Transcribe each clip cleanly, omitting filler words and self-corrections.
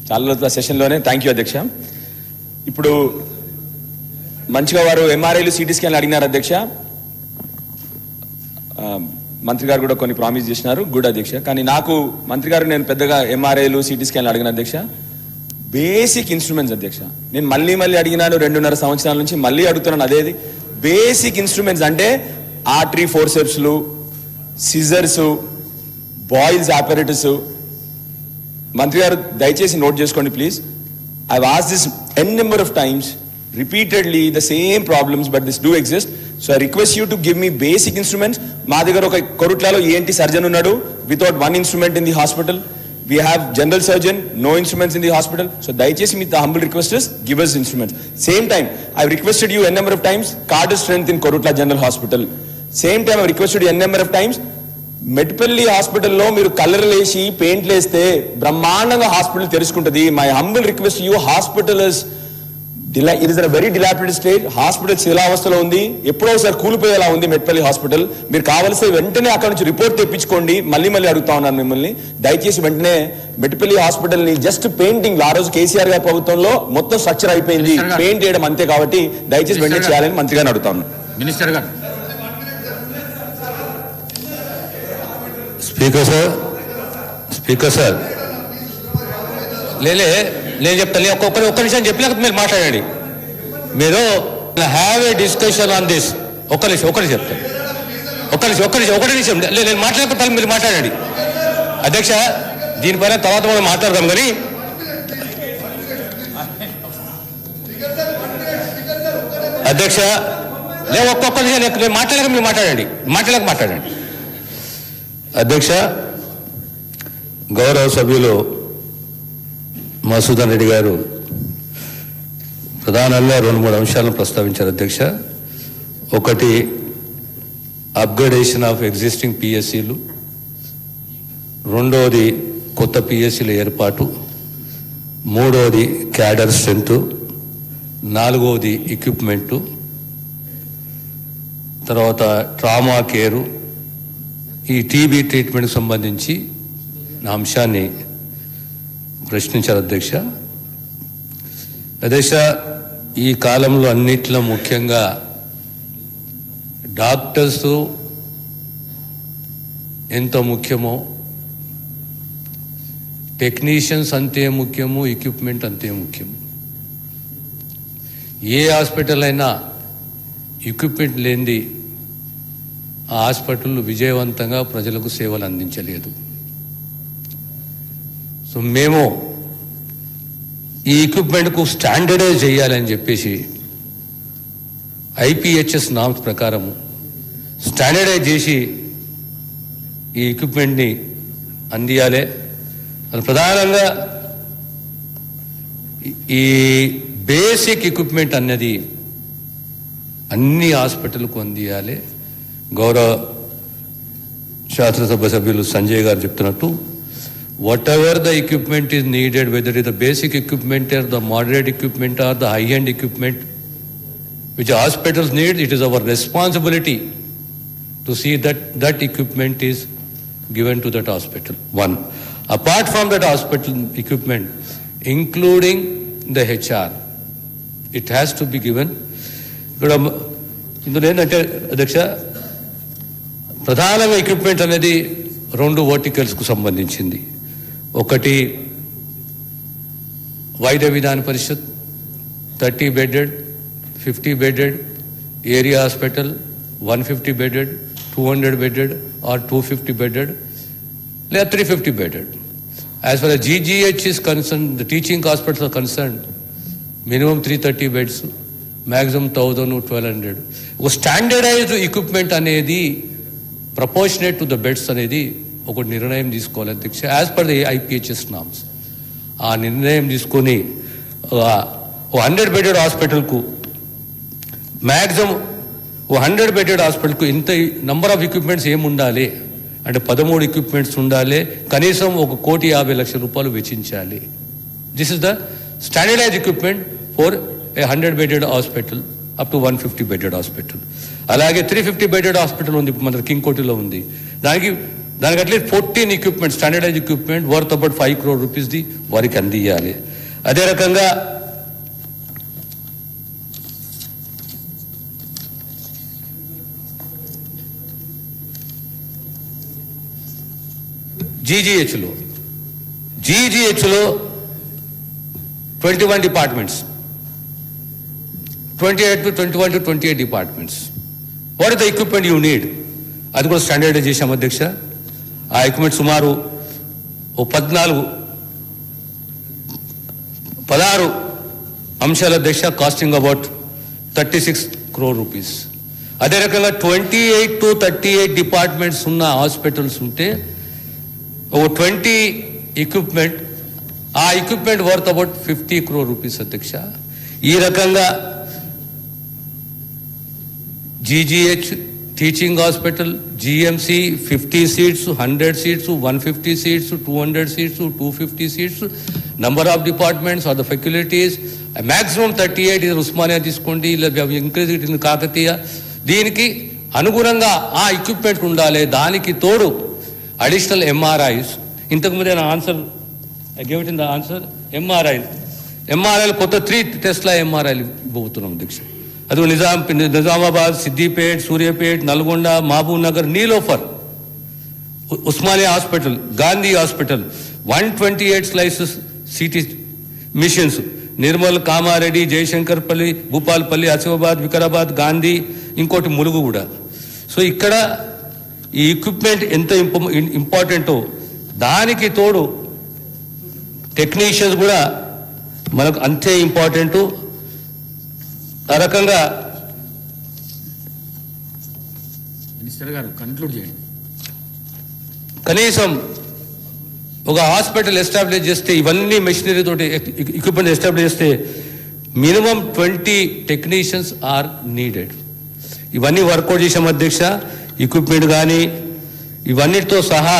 చాలా సెషన్లోనే. Thank you అధ్యక్ష. ఇప్పుడు మంచిగా వారు ఎంఆర్ఐలు సిటీ స్కాన్లు అడిగినారు అధ్యక్ష. మంత్రి గారు కూడా కొన్ని ప్రామిస్ చేసినారు, గుడ్ అధ్యక్ష. కానీ నాకు మంత్రి గారు నేను పెద్దగా ఎంఆర్ఐలు సిటీ స్కాన్లు అడిగిన అధ్యక్ష. బేసిక్ ఇన్స్ట్రుమెంట్స్ అధ్యక్ష, నేను మళ్ళీ అడిగినాను 2.5 సంవత్సరాల నుంచి మళ్ళీ అడుగుతున్నాను. అదేది బేసిక్ ఇన్స్ట్రుమెంట్స్ అంటే ఆర్టరీ ఫోర్సెప్స్లు, సిజర్స్, బాయిల్స్ ఆపరేటర్స్. మంత్రి గారు దయచేసి నోట్ చేసుకోండి please. I was this n number of times repeatedly the same problems, but this do exist. So I request you to give me basic instruments. మా దగ్గర ఒక కొరుట్లలో ENT surgeon ఉన్నాడు, without one instrument in the hospital. We have general surgeon, no instruments in the hospital. So దయచేసి మీ humble request is give us instruments. Same time I requested you n number of times cardiac strength in Korutla General Hospital. Same time I requested you n number of times Metpally హాస్పిటల్లో మీరు కలర్లు వేసి పెయింట్లు వేస్తే బ్రహ్మాండంగా hospital తెరుచుకుంటుంది. My humble request you, hospital it is a very dilapidated state. Hospital శిలావస్థలో ఉంది, ఎప్పుడో ఒకసారి కూలిపోయేలా ఉంది మెట్పల్లి హాస్పిటల్. మీరు కావాల్సిన వెంటనే అక్కడ నుంచి రిపోర్ట్ తెప్పించుకోండి. మళ్ళీ అడుగుతా ఉన్నాను మిమ్మల్ని, దయచేసి వెంటనే మెట్పల్లి హాస్పిటల్ ని జస్ట్ పెయింటింగ్, ఆ రోజు కేసీఆర్ గారి ప్రభుత్వంలో మొత్తం స్ట్రక్చర్ అయిపోయింది, పెయింట్ చేయడం అంతే. కాబట్టి దయచేసి వెంటనే చేయాలని మంత్రి గారిని అడుగుతా ఉన్నాను. మినిస్టర్ గారు. స్పీకర్ సార్ నేను చెప్తాను. ఒక్క నిమిషం చెప్పలేక మీరు మాట్లాడండి. మీరు have a discussion on this. ఒక్క నిమిషం చెప్తాను. ఒక్క నిమిషం నేను మాట్లాడకపోతే మీరు మాట్లాడండి. అధ్యక్ష, దీనిపైన తర్వాత మనం మాట్లాడదాం. కానీ అధ్యక్ష ఒక్కొక్క నిమిషం నేను మాట్లాడక మీరు మాట్లాడండి. అధ్యక్ష, గౌరవ సభ్యులు మసూదన్ రెడ్డి గారు ప్రధానంగా 2-3 అంశాలను ప్రస్తావించారు అధ్యక్ష. ఒకటి అప్గ్రేడేషన్ ఆఫ్ ఎగ్జిస్టింగ్ పిఎస్సీలు, రెండవది కొత్త పిఎస్సీల ఏర్పాటు, మూడవది క్యాడర్ స్ట్రెంత్, నాలుగవది ఎక్విప్మెంటు, తర్వాత ట్రామా కేరు, ఈ టీబీ ట్రీట్మెంట్కి సంబంధించి నా అంశాన్ని ప్రశ్నించారు అధ్యక్ష. ఈ కాలంలో అన్నిట్లో ముఖ్యంగా డాక్టర్స్ ఎంత ముఖ్యమో, టెక్నీషియన్స్ అంతే ముఖ్యము, ఎక్విప్మెంట్ అంతే ముఖ్యము. ఏ హాస్పిటల్ అయినా ఎక్విప్మెంట్ లేనిది ఆ హాస్పిటల్ విజయవంతంగా ప్రజలకు సేవలు అందించలేదు. సో మేము ఈ ఎక్విప్మెంట్కు స్టాండర్డైజ్ చేయాలని చెప్పేసి IPHS నామ్స్ ప్రకారం స్టాండర్డైజ్ చేసి ఈ ఎక్విప్మెంట్ని అందియాలి. అది ప్రధానంగా ఈ బేసిక్ ఎక్విప్మెంట్ అన్నది అన్ని హాస్పిటల్కు అందియాలి. గౌరవ శాసనసభ సభ్యులు సంజయ్ గారు చెప్తున్నట్టు, whatever the equipment is needed, whether is the basic equipment or the moderate equipment or the high end equipment which hospitals need, it is our responsibility to see that equipment is given to that hospital. One, apart from that hospital equipment, including the HR, it has to be given. ఇందులో ఏంటంటే అధ్యక్ష, ప్రధానంగా equipment అనేది 2 వర్టికల్స్కు సంబంధించింది. ఒకటి వైద్య విధాన పరిషత్ 30 bedded, 50 bedded, area hospital 150 bedded, 200 bedded or 250 bedded, or 350 bedded. As far as GGH is concerned, the teaching hospitals are concerned, minimum 330 beds, maximum 1000 or 1200. ఒక స్టాండర్డైజ్డ్ ఎక్విప్మెంట్ అనేది ప్రపోర్షనేట్ టు ద బెడ్స్ అనేది ఒక నిర్ణయం తీసుకోవాలి అధ్యక్ష, as per the IPHS norms. ఆ నిర్ణయం తీసుకొని 100 bedded హాస్పిటల్కు మ్యాక్సిమం 100 bedded హాస్పిటల్కు ఇంత నంబర్ ఆఫ్ ఎక్విప్మెంట్స్ ఏముండాలి అంటే 13 ఎక్విప్మెంట్స్ ఉండాలి, కనీసం 1,50,00,000 రూపాయలు వెచ్చించాలి. This is the standardise equipment for a 100 bedded hospital up to 150 bedded hospital. అలాగే 350 bedded హాస్పిటల్ ఉంది, మన కింగ్ కోటిలో ఉంది, దానికి దానికి at least 14 equipment, standardise equipment worth about 5 crore rupees the వారికి అందియాలి. అదే రకంగా జీజీహెచ్లో 21 departments, 21 to 28 departments. What is the equipment you need? అది కూడా స్టాండర్డైజ్ చేశాం అధ్యక్ష. ఆ ఎక్విప్మెంట్ సుమారు 16 అంశాల అధ్యక్ష, కాస్టింగ్ అబౌట్ 36 crore rupees. అదే రకంగా 28 to 38 డిపార్ట్మెంట్స్ ఉన్న హాస్పిటల్స్ ఉంటే 20 equipment, ఆ equipment worth about 50 crore rupees అధ్యక్ష. ఈ రకంగా GGH, teaching hospital, GMC 50 seats, 100 seats, 150 seats, 200 seats, 250 seats, number of departments or the faculties, maximum 38 is Osmania తీసుకోండి, ఇంక్రీజ్ ఇట్ ఇన్ కాకతీయ. దీనికి అనుగుణంగా ఆ ఎక్విప్మెంట్ ఉండాలి. దానికి తోడు అడిషనల్ ఎంఆర్ఐస్. ఇంతకుముందే నా answer I gave it in the answer. ఎంఆర్ఐలు కొత్త 3 టెస్ట్ల ఎంఆర్ఐలు ఇవ్వబోతున్నాం అధ్యక్ష. అది Nizamabad, Siddipet, Suryapet, Nalgonda, Mahabubnagar, Niloufer, Osmania hospital, Gandhi hospital, 128 slices CT machines, Nirmal, Kamareddy, Jayashankarpalli, Bhupalpalli, Asifabad, Vikarabad, Gandhi, ఇంకోటి ములుగు కూడా. సో ఇక్కడ ఈ ఎక్విప్మెంట్ ఎంత ఇంపార్టెంటో దానికి తోడు టెక్నీషియన్స్ కూడా మనకు అంతే ఇంపార్టెంటు. ఆ రకంగా మినిస్టర్ గారు కన్క్లూడ్ చేయండి. కనీసం ఒక హాస్పిటల్ ఎస్టాబ్లిష్ చేస్తే, ఇవన్నీ మెషినరీ తోటి ఎక్విప్మెంట్ ఎస్టాబ్లిష్ చేస్తే మినిమం 20 టెక్నీషియన్స్ ఆర్ నీడెడ్. ఇవన్నీ వర్కౌట్ చేసాం అధ్యక్ష. ఎక్విప్మెంట్ కానీ ఇవన్నిటితో సహా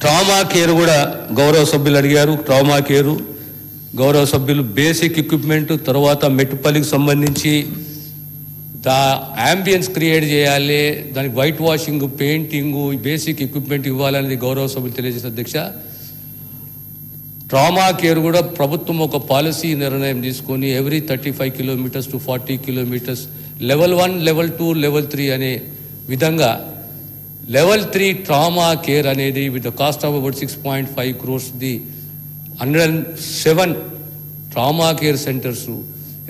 ట్రామా కేర్ కూడా గౌరవ సభ్యులు అడిగారు. ట్రామా కేరు గౌరవ సభ్యులు బేసిక్ ఎక్విప్మెంట్, తర్వాత మెట్టుపల్లికి సంబంధించి అంబియన్స్ క్రియేట్ చేయాలి, దానికి white washing, painting, basic equipment ఇవ్వాలనేది గౌరవ సభ్యులు తెలియజేసే అధ్యక్ష. ట్రామా కేర్ కూడా ప్రభుత్వం ఒక పాలసీ నిర్ణయం తీసుకొని every 35 kilometers to 40 kilometers level 1, level 2, level 3 అనే విధంగా లెవెల్ 3 ట్రామా కేర్ అనేది with the cost of about 6.5 crores the 107 trauma care centres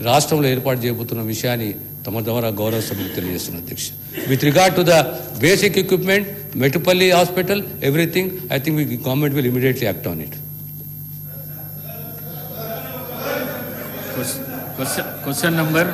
రాష్ట్రంలో ఏర్పాటు చేయబోతున్న విషయాన్ని తమ ద్వారా గౌరవ సభ్యులు తెలియజేస్తున్న అధ్యక్ష. With regard to the basic equipment, Mettupalli hospital, everything, I think government will immediately act on it. Question number